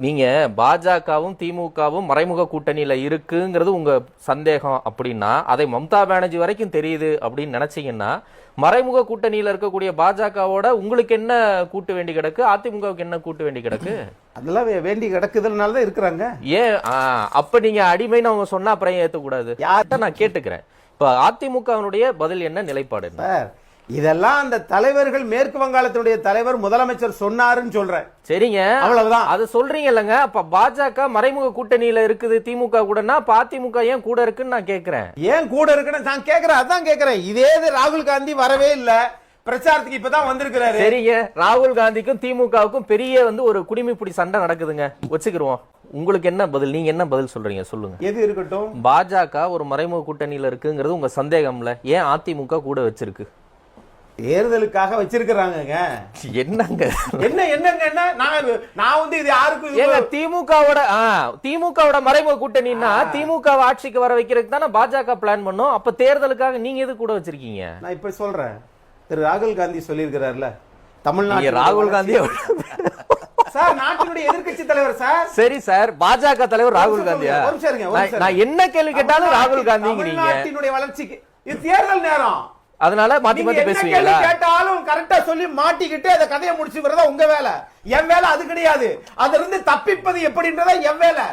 நீங்க பாஜகவும் திமுகவும் மறைமுக கூட்டணியில இருக்குங்கிறது உங்க சந்தேகம் அப்படின்னா, அதை மம்தா பானர்ஜி வரைக்கும் தெரியுது அப்படின்னு நினைச்சீங்கன்னா, மறைமுக கூட்டணியில இருக்கக்கூடிய பாஜகவோட உங்களுக்கு என்ன கூட்டு வேண்டி கிடக்கு, அதிமுகவுக்கு என்ன கூட்டு வேண்டி கிடக்கு? அதெல்லாம் வேண்டி கிடக்குதுனால தான் இருக்கிறாங்க. ஏன் அப்ப நீங்க அடிமைன்னு அவங்க சொன்னா அப்புறம் ஏத்துக்கூடாது? யார்கிட்ட நான் கேட்டுக்கிறேன். இப்ப அதிமுகவினுடைய பதில் என்ன, நிலைப்பாடு என்ன? சார், இதெல்லாம் அந்த தலைவர்கள், மேற்கு வங்காளத்தினுடைய தலைவர் முதலமைச்சர் சொன்னாருன்னு சொல்றேன். சரிங்க, அவ்வளவுதான். அது சொல்றீங்க இல்லங்க. அப்ப பாஜக மறைமுக கூட்டணியில இருக்குது திமுக கூடனா, அதிமுக ஏன் கூட இருக்குன்னு நான் கேக்குறேன். ஏன் கூட இருக்குன்னு நான் கேக்குறேன். அதான் கேக்குறேன். இதே ராகுல் காந்தி வரவே இல்ல, பிரச்சாரத்துக்கு இப்பதான் வந்திருக்கிறாரு. சரிங்க, ராகுல் காந்திக்கும் திமுகவுக்கும் பெரிய ஒரு குடிமைப்பிடி சண்டை நடக்குதுங்க, வச்சுக்கிருவோம். உங்களுக்கு என்ன பதில், நீங்க என்ன பதில் சொல்றீங்க, சொல்லுங்க. எது இருக்கட்டும், பாஜக ஒரு மறைமுக கூட்டணியில இருக்குங்கிறது உங்க சந்தேகம்ல, ஏன் அதிமுக கூட வச்சிருக்கு? தேர்தலுக்காக வச்சிருக்காங்க. என்னங்க என்னங்க நான் இது யாருக்கு திமுகவோட மறைமுக கூட்டணின்னா திமுக ஆட்சிக்கு வர வைக்கிறதுக்கு தானே பாஜக பிளான் பண்ணும். அப்ப தேர்தலுக்காக நீங்க எது கூட வச்சிருக்கீங்க? நான் இப்ப சொல்றேன். திரு ராகுல் காந்தி சொல்லியிருக்கிறார்ல, தமிழ்நாடு ராகுல் காந்தி சார் நாட்டினுடைய எதிர்க்கட்சி தலைவர் சார். சரி சார், பாஜக தலைவர் ராகுல் காந்தியா? நான் என்ன கேள்வி கேட்டாலும் ராகுல் காந்திங்கிறீங்க. நாட்டினுடைய வளர்ச்சிக்கு இது தேர்தல் நேரம், அதனால மாத்தி மாத்தி பேசுவீங்களா? கேட்டாலும் கரெக்டா சொல்லி மாட்டிக்கிட்டு அந்த கதையை முடிச்சுக்கிறதா உங்க வேலை. என் வேலை அது கிடையாது. அதுல இருந்து தப்பிப்பது எப்படின்றதா என் வேலை.